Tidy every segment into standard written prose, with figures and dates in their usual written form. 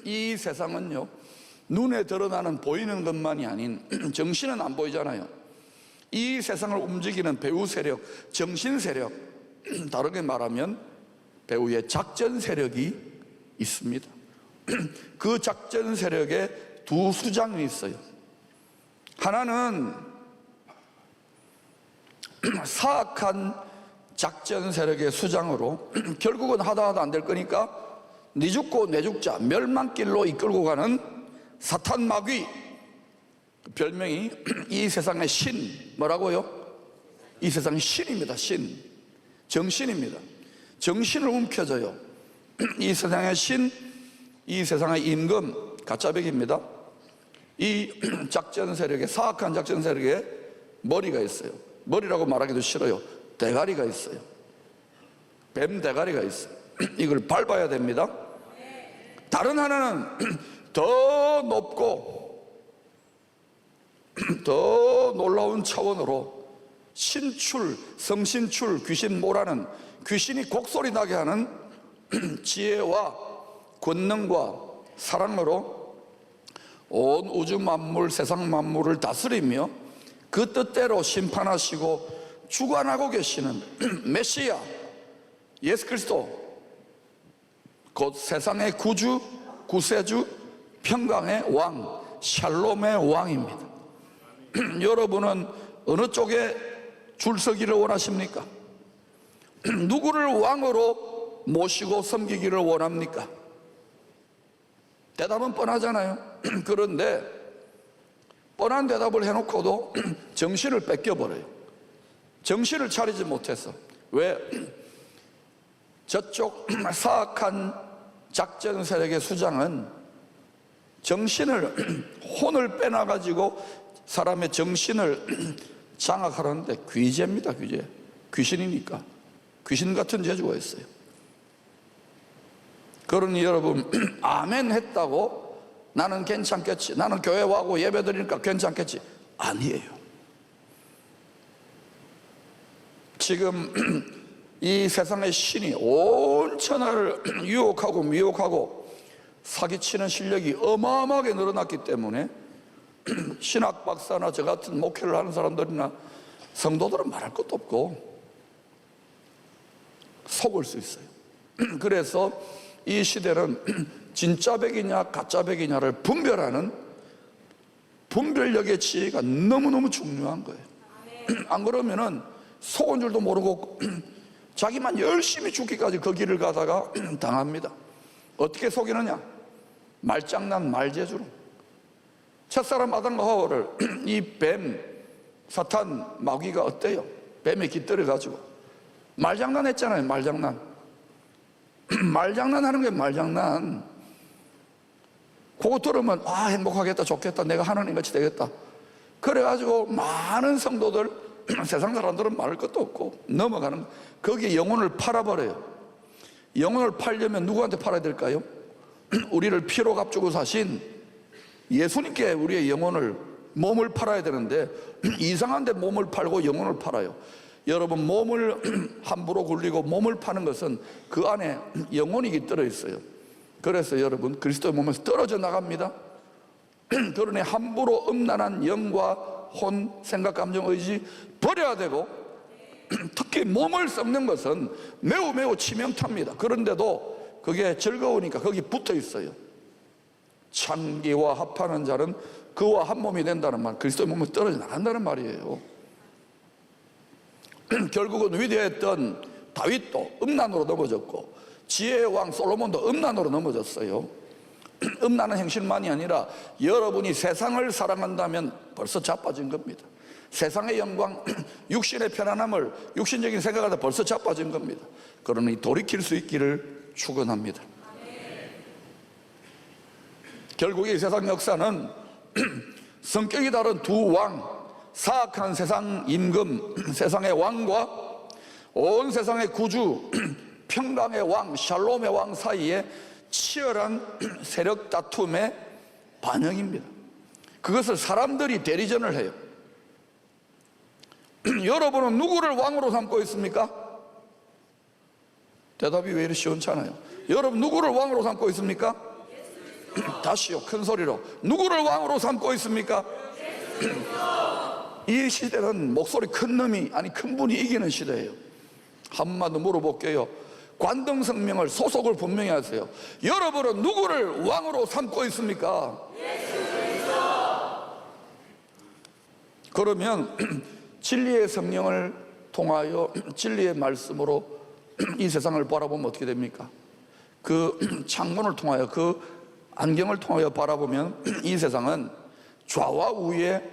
이 세상은요, 눈에 드러나는 보이는 것만이 아닌 정신은 안 보이잖아요. 이 세상을 움직이는 배후 세력, 정신 세력, 다르게 말하면 배후의 작전 세력이 있습니다. 그 작전 세력에 두 수장이 있어요. 하나는 사악한 작전 세력의 수장으로 결국은 하다 안 될 거니까 네 죽고 내 죽자 멸망길로 이끌고 가는 사탄 마귀, 별명이 이 세상의 신, 뭐라고요? 이 세상의 신입니다. 신, 정신입니다. 정신을 움켜줘요. 이 세상의 신, 이 세상의 임금, 가짜백입니다. 이 작전 세력에, 사악한 작전 세력에 머리가 있어요. 머리라고 말하기도 싫어요. 대가리가 있어요. 뱀 대가리가 있어요. 이걸 밟아야 됩니다. 다른 하나는 더 높고 더 놀라운 차원으로 신출, 성신출, 귀신 모라는, 귀신이 곡소리 나게 하는 지혜와 권능과 사랑으로 온 우주 만물, 세상 만물을 다스리며 그 뜻대로 심판하시고 주관하고 계시는 메시아 예수 그리스도, 곧 세상의 구주, 구세주, 평강의 왕, 샬롬의 왕입니다. 여러분은 어느 쪽에 줄서기를 원하십니까? 누구를 왕으로 모시고 섬기기를 원합니까? 대답은 뻔하잖아요. 그런데 뻔한 대답을 해놓고도 정신을 뺏겨버려요. 정신을 차리지 못해서. 왜? 저쪽 사악한 작전 세력의 수장은 정신을, 혼을 빼놔가지고 사람의 정신을 장악하는데 귀재입니다. 귀재. 귀신이니까. 귀신 같은 재주가 있어요. 그러니 여러분, 아멘 했다고 나는 괜찮겠지, 나는 교회 와고 예배 드리니까 괜찮겠지, 아니에요. 지금 이 세상의 신이 온 천하를 유혹하고 미혹하고 사기치는 실력이 어마어마하게 늘어났기 때문에 신학 박사나 저 같은 목회를 하는 사람들이나 성도들은 말할 것도 없고 속을 수 있어요. 그래서 이 시대는 진짜 백이냐 가짜 백이냐를 분별하는 분별력의 지혜가 너무너무 중요한 거예요. 안 그러면은 속은 줄도 모르고 자기만 열심히 죽기까지 그 길을 가다가 당합니다. 어떻게 속이느냐? 말장난, 말재주로. 첫사람 아담과 하와를 이 뱀, 사탄, 마귀가 어때요? 뱀에 깃들여 가지고 말장난 했잖아요. 말장난. 말장난 하는 게 말장난. 그거 들으면 아, 행복하겠다, 좋겠다, 내가 하나님같이 되겠다. 그래가지고 많은 성도들, 세상 사람들은 말할 것도 없고 넘어가는, 거기에 영혼을 팔아버려요. 영혼을 팔려면 누구한테 팔아야 될까요? 우리를 피로 값주고 사신 예수님께 우리의 영혼을, 몸을 팔아야 되는데 이상한 데 몸을 팔고 영혼을 팔아요. 여러분, 몸을 함부로 굴리고 몸을 파는 것은 그 안에 영혼이 깃들어 있어요. 그래서 여러분, 그리스도의 몸에서 떨어져 나갑니다. 그러니 함부로 음란한 영과 혼, 생각, 감정, 의지 버려야 되고, 특히 몸을 썩는 것은 매우 매우 치명타입니다. 그런데도 그게 즐거우니까 거기 붙어 있어요. 창기와 합하는 자는 그와 한 몸이 된다는 말, 그리스도의 몸에서 떨어져 나간다는 말이에요. 결국은 위대했던 다윗도 음란으로 넘어졌고 지혜의 왕 솔로몬도 음란으로 넘어졌어요. 음란한 행실만이 아니라 여러분이 세상을 사랑한다면 벌써 자빠진 겁니다. 세상의 영광, 육신의 편안함을, 육신적인 생각을 하다 벌써 자빠진 겁니다. 그러니 돌이킬 수 있기를 축원합니다. 결국 이 세상 역사는 성격이 다른 두 왕, 사악한 세상 임금, 세상의 왕과 온 세상의 구주, 평강의 왕, 샬롬의 왕 사이에 치열한 세력 다툼의 반영입니다. 그것을 사람들이 대리전을 해요. 여러분은 누구를 왕으로 삼고 있습니까? 대답이 왜 이렇게 시원찮아요? 여러분 누구를 왕으로 삼고 있습니까? 다시요, 큰 소리로. 누구를 왕으로 삼고 있습니까? 이 시대는 목소리 큰 놈이, 아니 큰 분이 이기는 시대예요. 한마디 물어볼게요. 관등성명을, 소속을 분명히 하세요. 여러분은 누구를 왕으로 삼고 있습니까? 그러면 진리의 성령을 통하여 진리의 말씀으로 이 세상을 바라보면 어떻게 됩니까? 그 창문을 통하여, 그 안경을 통하여 바라보면 이 세상은 좌와 우의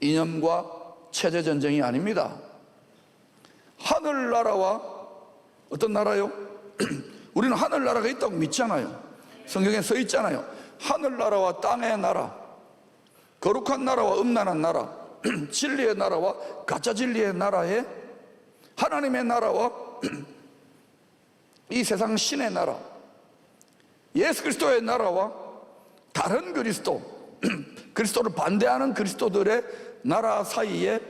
이념과 체제 전쟁이 아닙니다. 하늘나라와 어떤 나라요? 우리는 하늘나라가 있다고 믿잖아요. 성경에 써 있잖아요. 하늘나라와 땅의 나라, 거룩한 나라와 음란한 나라, 진리의 나라와 가짜 진리의 나라에, 하나님의 나라와 이 세상 신의 나라, 예수 그리스도의 나라와 다른 그리스도, 그리스도를 반대하는 그리스도들의 나라 사이에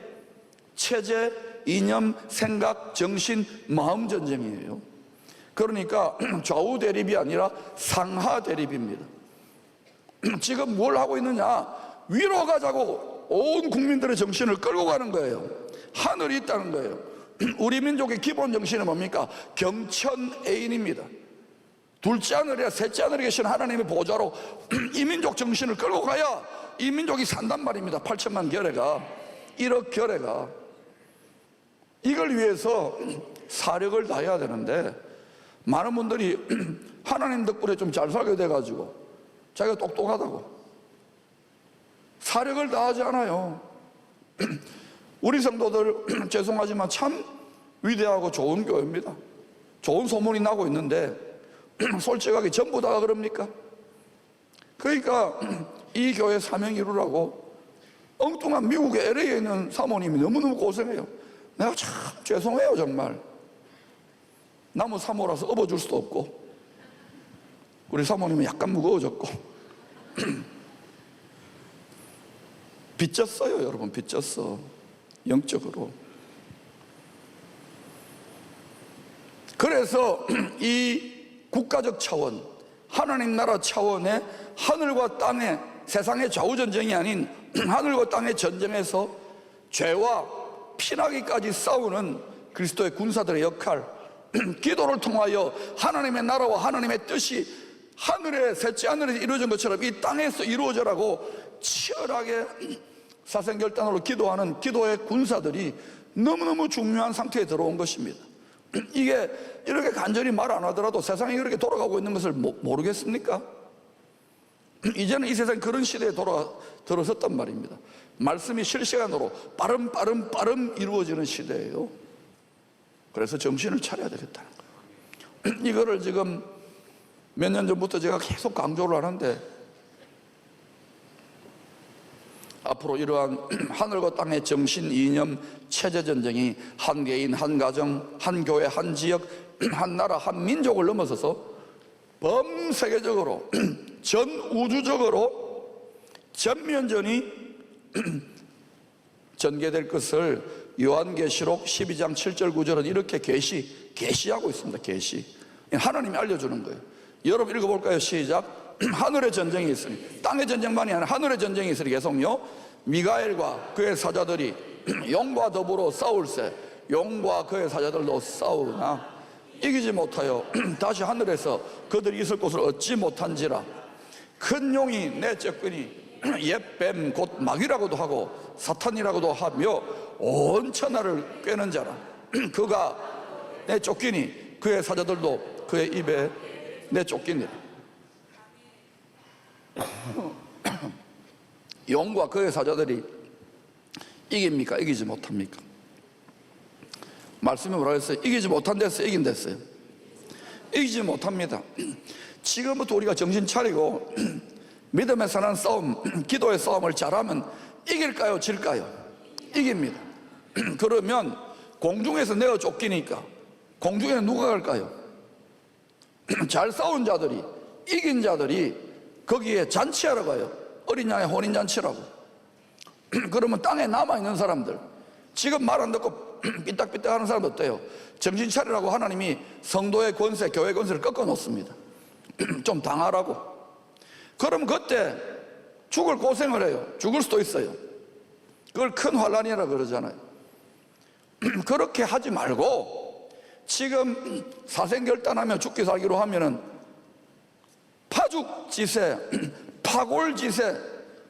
체제, 이념, 생각, 정신, 마음 전쟁이에요. 그러니까 좌우 대립이 아니라 상하 대립입니다. 지금 뭘 하고 있느냐? 위로 가자고 온 국민들의 정신을 끌고 가는 거예요. 하늘이 있다는 거예요. 우리 민족의 기본 정신은 뭡니까? 경천애인입니다. 둘째 하늘이야 셋째 하늘에 계신 하나님의 보좌로 이 민족 정신을 끌고 가야 이 민족이 산단 말입니다. 8천만 결례가, 1억 결례가. 이걸 위해서 사력을 다해야 되는데, 많은 분들이 하나님 덕분에 좀 잘 살게 돼가지고 자기가 똑똑하다고 사력을 다하지 않아요. 우리 성도들 죄송하지만 참 위대하고 좋은 교회입니다. 좋은 소문이 나고 있는데 솔직하게 전부 다가 그럽니까? 그러니까 이 교회 사명 이루라고 엉뚱한 미국의 LA에 있는 사모님이 너무너무 고생해요. 내가 참 죄송해요. 정말 나무 사모라서 업어줄 수도 없고, 우리 사모님은 약간 무거워졌고 빚졌어요. 여러분 빚졌어, 영적으로. 그래서 이 국가적 차원, 하나님 나라 차원의 하늘과 땅의, 세상의 좌우전쟁이 아닌 하늘과 땅의 전쟁에서 죄와 피나기까지 싸우는 그리스도의 군사들의 역할, 기도를 통하여 하나님의 나라와 하나님의 뜻이 하늘의 셋째 하늘에서 이루어진 것처럼 이 땅에서 이루어져라고 치열하게 사생결단으로 기도하는 기도의 군사들이 너무너무 중요한 상태에 들어온 것입니다. 이게 이렇게 간절히 말 안 하더라도 세상이 이렇게 돌아가고 있는 것을 모르겠습니까? 이제는 이 세상이 그런 시대에 들어섰단 말입니다. 말씀이 실시간으로 빠름 이루어지는 시대예요. 그래서 정신을 차려야 되겠다는 거예요. 이거를 지금 몇 년 전부터 제가 계속 강조를 하는데, 앞으로 이러한 하늘과 땅의 정신, 이념, 체제 전쟁이 한 개인, 한 가정, 한 교회, 한 지역, 한 나라, 한 민족을 넘어서서 범세계적으로 전 우주적으로 전면전이 전개될 것을 요한계시록 12장 7절 9절은 이렇게 계시하고 있습니다. 계시. 하나님이 알려주는 거예요. 여러분 읽어볼까요? 시작. 하늘의 전쟁이 있으니, 땅의 전쟁만이 아니라 하늘의 전쟁이 있으니 계속요. 미가엘과 그의 사자들이 용과 더불어 싸울세. 용과 그의 사자들도 싸우나 이기지 못하여 다시 하늘에서 그들이 있을 곳을 얻지 못한지라. 큰 용이 내 쬐끈이 옛뱀 곧 마귀라고도 하고 사탄이라고도 하며 온 천하를 꿰는 자라. 그가 내 쫓기니 그의 사자들도 그의 입에 내 쫓기니라. 용과 그의 사자들이 이깁니까? 이기지 못합니까? 말씀이 뭐라 했어요? 이기지 못한댔어요? 이긴댔어요? 이기지 못합니다. 지금부터 우리가 정신 차리고 믿음에 사는 싸움, 기도의 싸움을 잘하면 이길까요? 질까요? 이깁니다. 그러면 공중에서 내어 쫓기니까 공중에는 누가 갈까요? 잘 싸운 자들이, 이긴 자들이 거기에 잔치하러 가요. 어린 양의 혼인잔치라고. 그러면 땅에 남아있는 사람들, 지금 말 안 듣고 삐딱삐딱 하는 사람 어때요? 정신 차리라고 하나님이 성도의 권세, 교회 권세를 꺾어 놓습니다. 좀 당하라고. 그럼 그때 죽을 고생을 해요. 죽을 수도 있어요. 그걸 큰 환난이라 그러잖아요. 그렇게 하지 말고 지금 사생결단하며 죽기 살기로 하면은 파죽지세, 파골지세,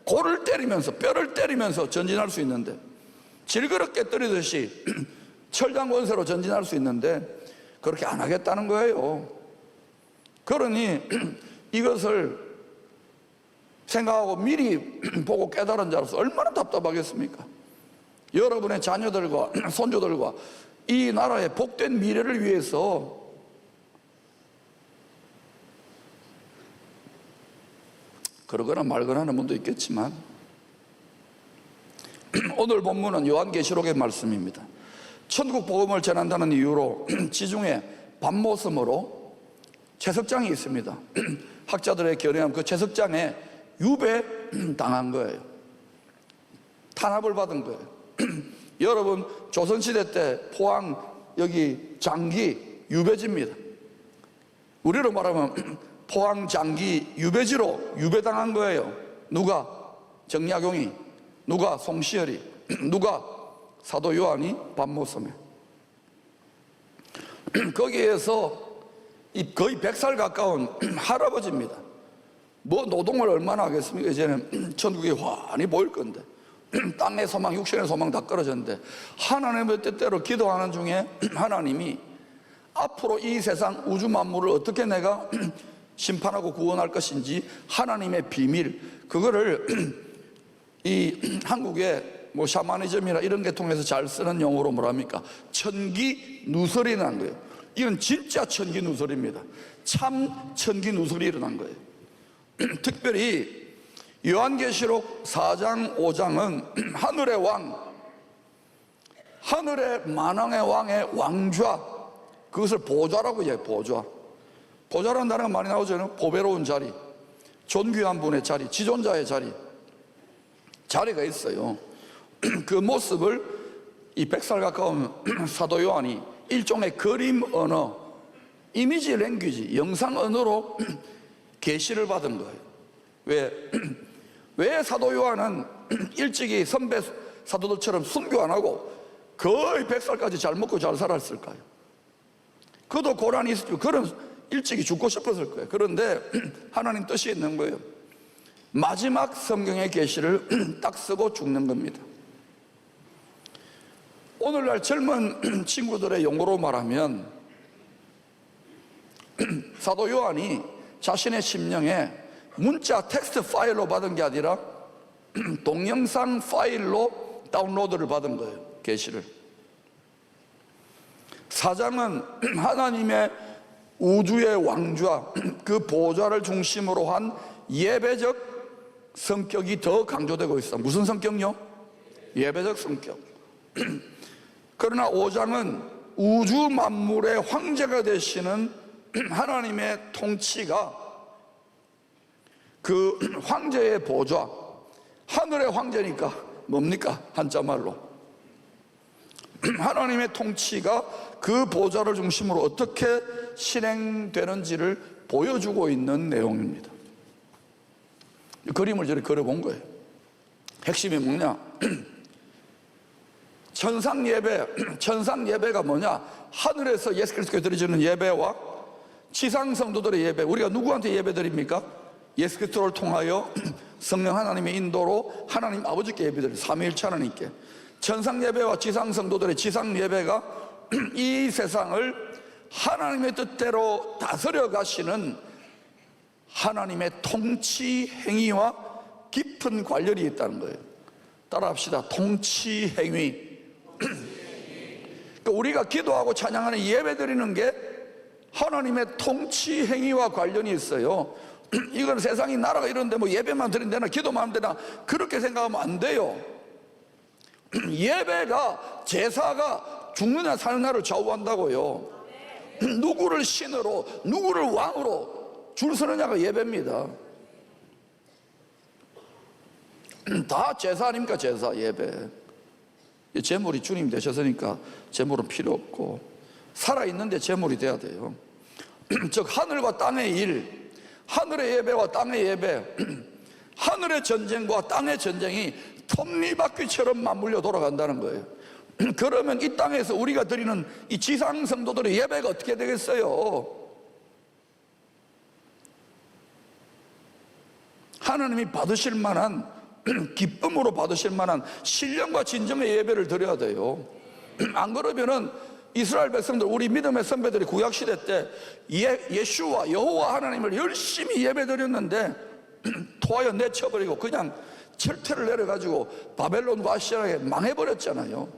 골을 때리면서 뼈를 때리면서 전진할 수 있는데, 질그릇 때리듯이 철장권세로 전진할 수 있는데 그렇게 안 하겠다는 거예요. 그러니 이것을 생각하고 미리 보고 깨달은 자로서 얼마나 답답하겠습니까? 여러분의 자녀들과 손주들과 이 나라의 복된 미래를 위해서 그러거나 말거나 하는 분도 있겠지만, 오늘 본문은 요한계시록의 말씀입니다. 천국 복음을 전한다는 이유로 지중해 밤모섬으로 채석장이 있습니다. 학자들의 견해하면 그 채석장에 유배당한 거예요. 탄압을 받은 거예요. 여러분, 조선시대 때 포항 여기 장기 유배지입니다. 우리로 말하면 포항 장기 유배지로 유배당한 거예요. 누가? 정약용이, 누가? 송시열이, 누가? 사도 요한이 밤모섬에. 거기에서 거의 100살 가까운 할아버지입니다. 뭐 노동을 얼마나 하겠습니까? 이제는 천국이 환히 보일 건데 땅의 소망, 육신의 소망 다 끊어졌는데, 하나님의 뜻대로 기도하는 중에 하나님이 앞으로 이 세상 우주 만물을 어떻게 내가 심판하고 구원할 것인지 하나님의 비밀, 그거를 이 한국의 뭐 샤머니즘이나 이런 게 통해서 잘 쓰는 용어로 뭐랍니까? 천기누설이 난 거예요. 이건 진짜 천기누설입니다. 참 천기누설이 일어난 거예요. 특별히 요한계시록 4장 5장은 하늘의 왕, 하늘의 만왕의 왕의 왕좌, 그것을 보좌라고 해요. 보좌. 보좌라는 단어가 많이 나오잖아요. 보배로운 자리, 존귀한 분의 자리, 지존자의 자리가 있어요. 그 모습을 이 100살 가까운 사도 요한이 일종의 그림 언어, 이미지 랭귀지, 영상 언어로 계시를 받은 거예요. 왜 사도 요한은 일찍이 선배 사도들처럼 순교 안 하고 거의 100살까지 잘 먹고 잘 살았을까요? 그도 고난이 있었죠. 그런 일찍이 죽고 싶었을 거예요. 그런데 하나님 뜻이 있는 거예요. 마지막 성경의 계시를 딱 쓰고 죽는 겁니다. 오늘날 젊은 친구들의 용어로 말하면 사도 요한이 자신의 심령에 문자 텍스트 파일로 받은 게 아니라 동영상 파일로 다운로드를 받은 거예요. 계시를. 사장은 하나님의 우주의 왕좌, 그 보좌를 중심으로 한 예배적 성격이 더 강조되고 있어. 무슨 성격요? 예배적 성격. 그러나 5장은 우주 만물의 황제가 되시는 하나님의 통치가, 그 황제의 보좌, 하늘의 황제니까 뭡니까? 한자말로 하나님의 통치가 그 보좌를 중심으로 어떻게 실행되는지를 보여주고 있는 내용입니다. 그림을 저렇게 그려본 거예요. 핵심이 뭐냐? 천상 예배가 뭐냐? 하늘에서 예수 그리스도께 드려지는 예배와 지상 성도들의 예배, 우리가 누구한테 예배 드립니까? 예수 그리스도를 통하여 성령 하나님의 인도로 하나님 아버지께 예배 드려요. 삼위일체 하나님께. 천상 예배와 지상 성도들의 지상 예배가 이 세상을 하나님의 뜻대로 다스려 가시는 하나님의 통치 행위와 깊은 관련이 있다는 거예요. 따라합시다. 통치 행위. 그러니까 우리가 기도하고 찬양하는 예배 드리는 게 하나님의 통치 행위와 관련이 있어요. 이건 세상이 나라가 이런데 뭐 예배만 드린다나 기도만 하면 되나 그렇게 생각하면 안 돼요. 예배가, 제사가 죽느냐 사느냐를 좌우한다고요. 누구를 신으로, 누구를 왕으로 줄 서느냐가 예배입니다. 다 제사 아닙니까? 제사, 예배. 제물이 주님 되셨으니까 제물은 필요 없고, 살아있는데 제물이 돼야 돼요. 즉 하늘과 땅의 일, 하늘의 예배와 땅의 예배, 하늘의 전쟁과 땅의 전쟁이 톱니바퀴처럼 맞물려 돌아간다는 거예요. 그러면 이 땅에서 우리가 드리는 이 지상 성도들의 예배가 어떻게 되겠어요? 하나님이 받으실 만한, 기쁨으로 받으실 만한 신령과 진정의 예배를 드려야 돼요. 안 그러면은 이스라엘 백성들, 우리 믿음의 선배들이 구약시대 때 예수와 여호와 하나님을 열심히 예배 드렸는데 토하여 내쳐버리고 그냥 철퇴를 내려가지고 바벨론과 아시아에 망해버렸잖아요.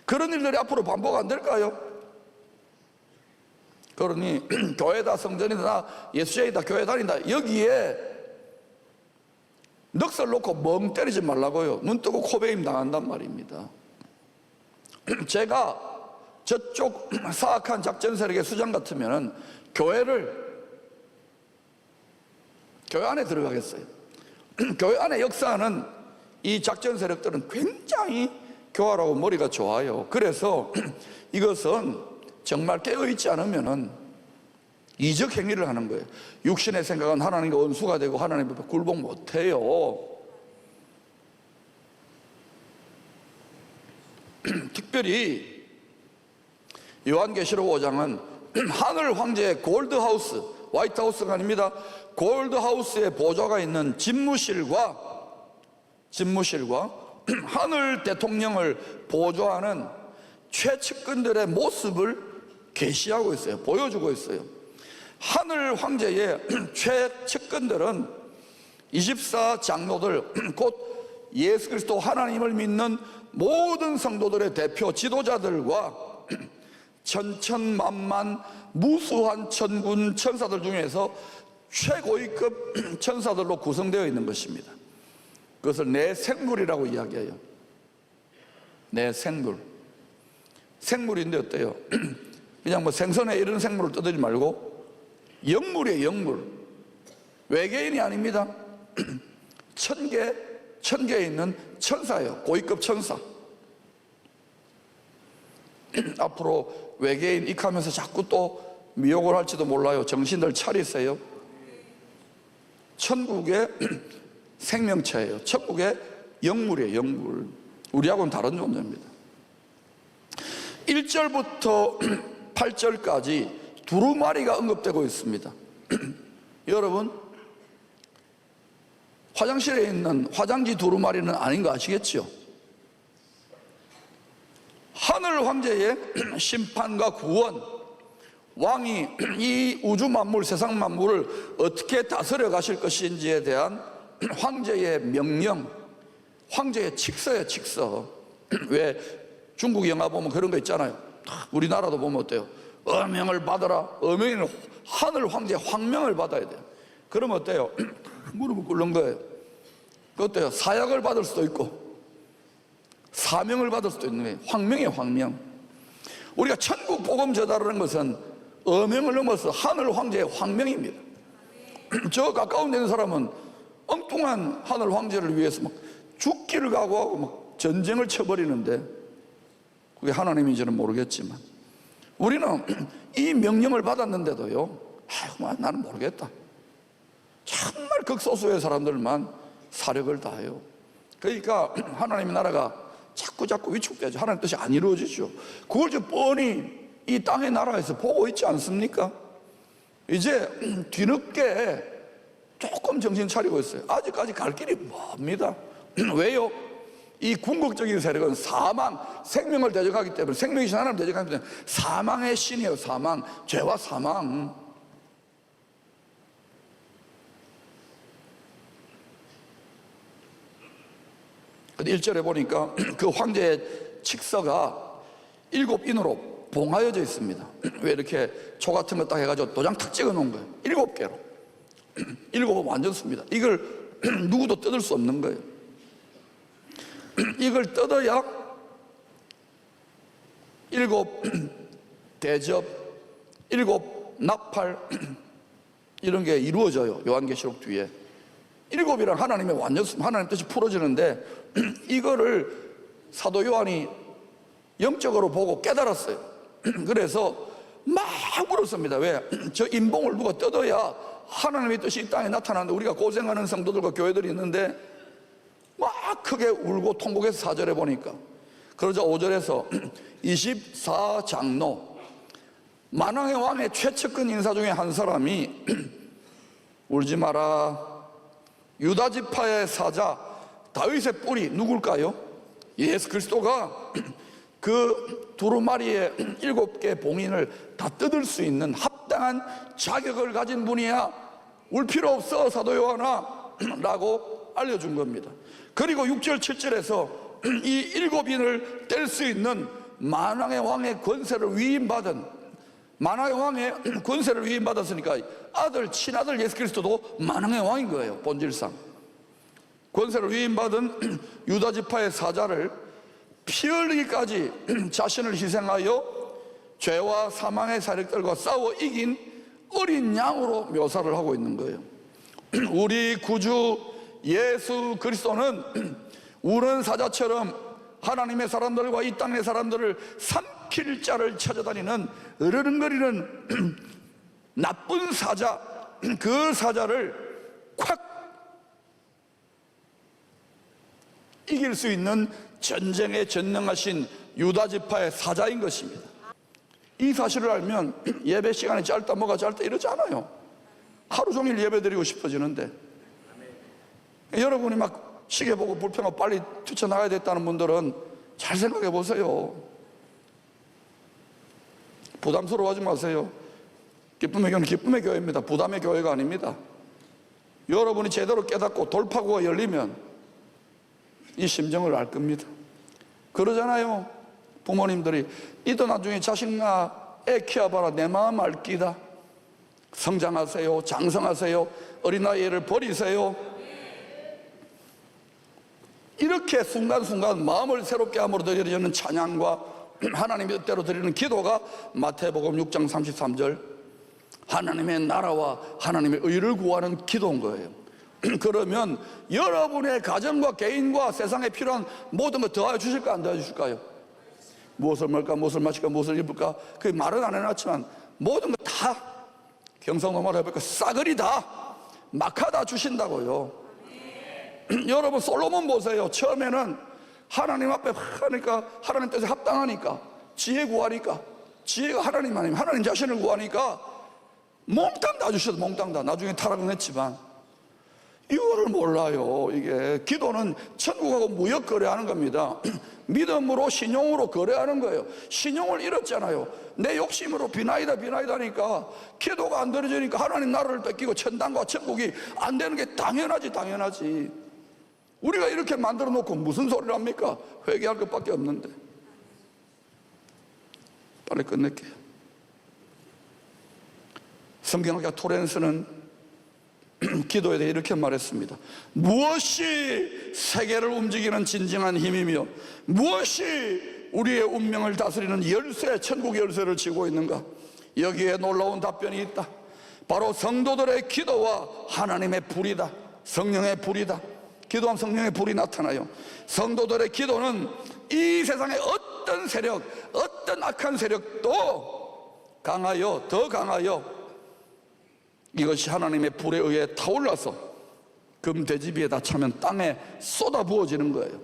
그런 일들이 앞으로 반복 안 될까요? 그러니 교회다, 성전이다, 예수제이다, 교회 다닌다, 여기에 넋을 놓고 멍 때리지 말라고요. 눈 뜨고 코베임 당한단 말입니다. 제가 저쪽 사악한 작전 세력의 수장 같으면 교회 안에 들어가겠어요. 교회 안에 역사하는 이 작전 세력들은 굉장히 교활하고 머리가 좋아요. 그래서 이것은 정말 깨어있지 않으면 이적 행위를 하는 거예요. 육신의 생각은 하나님과 원수가 되고 하나님 앞에 굴복 못해요. 특별히 요한계시록 5장은 하늘 황제의 골드하우스, 화이트하우스가 아닙니다. 골드하우스의 보좌가 있는 집무실과 하늘 대통령을 보좌하는 최측근들의 모습을 계시하고 있어요. 보여주고 있어요. 하늘 황제의 최측근들은 24 장로들, 곧 예수 그리스도 하나님을 믿는 모든 성도들의 대표 지도자들과 천천만만 무수한 천군 천사들 중에서 최고위급 천사들로 구성되어 있는 것입니다. 그것을 내 생물이라고 이야기해요. 내 생물. 생물인데 어때요? 그냥 뭐 생선에 이런 생물을 떠들지 말고 영물이에요. 영물. 외계인이 아닙니다. 천계에 있는 천사예요. 고위급 천사. 앞으로 외계인 익하면서 자꾸 또 미혹을 할지도 몰라요. 정신들 차리세요. 천국의 생명체예요. 천국의 영물이에요. 영물. 우리하고는 다른 존재입니다. 1절부터 8절까지 두루마리가 언급되고 있습니다. 여러분, 화장실에 있는 화장지 두루마리는 아닌 거 아시겠죠? 하늘 황제의 심판과 구원, 왕이 이 우주 만물, 세상 만물을 어떻게 다스려 가실 것인지에 대한 황제의 명령, 황제의 칙서예요. 칙서. 왜 중국 영화 보면 그런 거 있잖아요. 우리나라도 보면 어때요? 어명을 받아라. 어명에는 하늘 황제의 황명을 받아야 돼요. 그러면 어때요? 무릎을 꿇는 거예요. 어때요? 사약을 받을 수도 있고 사명을 받을 수도 있는 거예요. 황명이에요. 황명. 우리가 천국 복음 전하라는 것은 어명을 넘어서 하늘 황제의 황명입니다. 저 가까운 데 있는 사람은 엉뚱한 하늘 황제를 위해서 막 죽기를 각오하고 막 전쟁을 쳐버리는데 그게 하나님인지는 모르겠지만 우리는 이 명령을 받았는데도요, 나는 모르겠다. 정말 극소수의 사람들만 사력을 다해요. 그러니까 하나님의 나라가 자꾸 위축되죠. 하나님 뜻이 안 이루어지죠. 그걸 좀 뻔히 이 땅의 나라에서 보고 있지 않습니까? 이제 뒤늦게 조금 정신 차리고 있어요. 아직까지 갈 길이 멉니다. 왜요? 이 궁극적인 세력은 사망, 생명을 대적하기 때문에, 생명이신 하나님을 대적하기 때문에 사망의 신이에요. 사망, 죄와 사망. 근데 1절에 보니까 그 황제의 칙서가 7인으로 봉하여져 있습니다. 왜 이렇게 초 같은 거 딱 해가지고 도장 탁 찍어 놓은 거예요. 7개로. 7은 완전 씁니다. 이걸 누구도 뜯을 수 없는 거예요. 이걸 뜯어야 7 대접, 7 나팔 이런 게 이루어져요. 요한계시록 뒤에 7이란 하나님의 완전, 하나님 뜻이 풀어지는데 이거를 사도 요한이 영적으로 보고 깨달았어요. 그래서 막 물었습니다. 왜? 저 인봉을 누가 뜯어야 하나님의 뜻이 이 땅에 나타나는데 우리가 고생하는 성도들과 교회들이 있는데 막 크게 울고 통곡해서 4절에 보니까, 그러자 5절에서 24장로 만왕의 왕의 최측근 인사 중에 한 사람이 울지 마라, 유다 지파의 사자 다윗의 뿔이 누굴까요? 예수 그리스도가 그 두루마리의 7개 봉인을 다 뜯을 수 있는 합당한 자격을 가진 분이야, 울 필요 없어 사도 요한아 라고 알려준 겁니다. 그리고 6절 7절에서 이 7인을 뗄 수 있는 만왕의 왕의 권세를 위임받은, 만왕의 왕의 권세를 위임받았으니까 아들, 친아들 예수 그리스도도 만왕의 왕인 거예요. 본질상 권세를 위임받은 유다 지파의 사자를 피 흘리기까지 자신을 희생하여 죄와 사망의 세력들과 싸워 이긴 어린 양으로 묘사를 하고 있는 거예요. 우리 구주 예수 그리스도는 우는 사자처럼 하나님의 사람들과 이 땅의 사람들을 삼킬 자를 찾아다니는 으르렁거리는 나쁜 사자, 그 사자를 콱 이길 수 있는 전쟁에 전능하신 유다 지파의 사자인 것입니다. 이 사실을 알면 예배 시간이 짧다 뭐가 짧다 이러지 않아요. 하루 종일 예배 드리고 싶어지는데, 여러분이 막 시계 보고 불평하고 빨리 뛰쳐나가야 됐다는 분들은 잘 생각해 보세요. 부담스러워하지 마세요. 기쁨의 교회는 기쁨의 교회입니다. 부담의 교회가 아닙니다. 여러분이 제대로 깨닫고 돌파구가 열리면 이 심정을 알 겁니다. 그러잖아요. 부모님들이 이도 나중에 자식아 애 키워봐라 내 마음 알기다. 성장하세요, 장성하세요, 어린 나이를 버리세요. 이렇게 순간순간 마음을 새롭게 함으로 드리는 찬양과 하나님의 뜻대로 드리는 기도가 마태복음 6장 33절 하나님의 나라와 하나님의 의를 구하는 기도인 거예요. 그러면 여러분의 가정과 개인과 세상에 필요한 모든 것 더하여 주실까 안 더하여 주실까요? 무엇을 먹을까, 무엇을 마실까, 무엇을 입을까, 그 말은 안 해놨지만 모든 것 다 경상도 말로 해볼까 싸그리 다 막하다 주신다고요. 여러분 솔로몬 보세요. 처음에는 하나님 앞에 하니까 하나님 뜻에 합당하니까 지혜 구하니까 지혜가 하나님 아니면 하나님 자신을 구하니까 몽땅 다 주셔서 몽땅 다. 나중에 타락은 했지만 이거를 몰라요. 이게 기도는 천국하고 무역 거래하는 겁니다. 믿음으로 신용으로 거래하는 거예요. 신용을 잃었잖아요. 내 욕심으로 비나이다 하니까 기도가 안 들어지니까 하나님 나라를 뺏기고 천당과 천국이 안 되는 게 당연하지. 우리가 이렇게 만들어 놓고 무슨 소리를 합니까? 회개할 것밖에 없는데. 빨리 끝낼게요. 성경학자 토렌스는 기도에 대해 이렇게 말했습니다. 무엇이 세계를 움직이는 진정한 힘이며 무엇이 우리의 운명을 다스리는 열쇠, 천국 열쇠를 쥐고 있는가? 여기에 놀라운 답변이 있다. 바로 성도들의 기도와 하나님의 불이다. 성령의 불이다. 기도하면 성령의 불이 나타나요. 성도들의 기도는 이 세상의 어떤 세력, 어떤 악한 세력도 더 강하여 이것이 하나님의 불에 의해 타올라서 금돼지비에다 차면 땅에 쏟아 부어지는 거예요.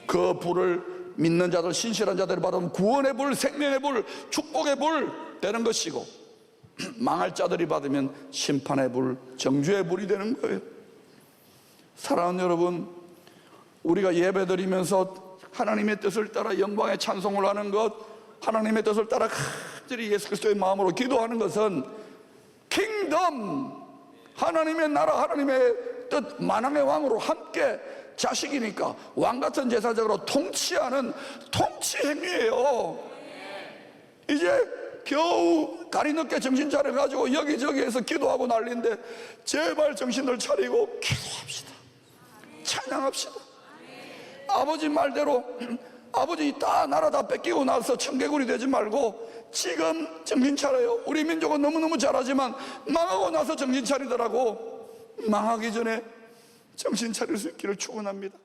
그 불을 믿는 자들, 신실한 자들이 받으면 구원의 불, 생명의 불, 축복의 불 되는 것이고 망할 자들이 받으면 심판의 불, 정죄의 불이 되는 거예요. 사랑하는 여러분, 우리가 예배드리면서 하나님의 뜻을 따라 영광의 찬송을 하는 것, 하나님의 뜻을 따라 간절히 예수 그리스도의 마음으로 기도하는 것은 킹덤, 하나님의 나라, 하나님의 뜻, 만왕의 왕으로 함께 자식이니까 왕같은 제사장으로 통치하는 통치 행위예요. 이제 겨우 다리 늦게 정신 차려가지고 여기저기에서 기도하고 난리인데 제발 정신을 차리고 기도합시다. 찬양합시다. 아버지 말대로 아버지 다 나라 다 뺏기고 나서 청개구리 되지 말고 지금 정신 차려요. 우리 민족은 너무너무 잘하지만 망하고 나서 정신 차리더라고. 망하기 전에 정신 차릴 수 있기를 축원합니다.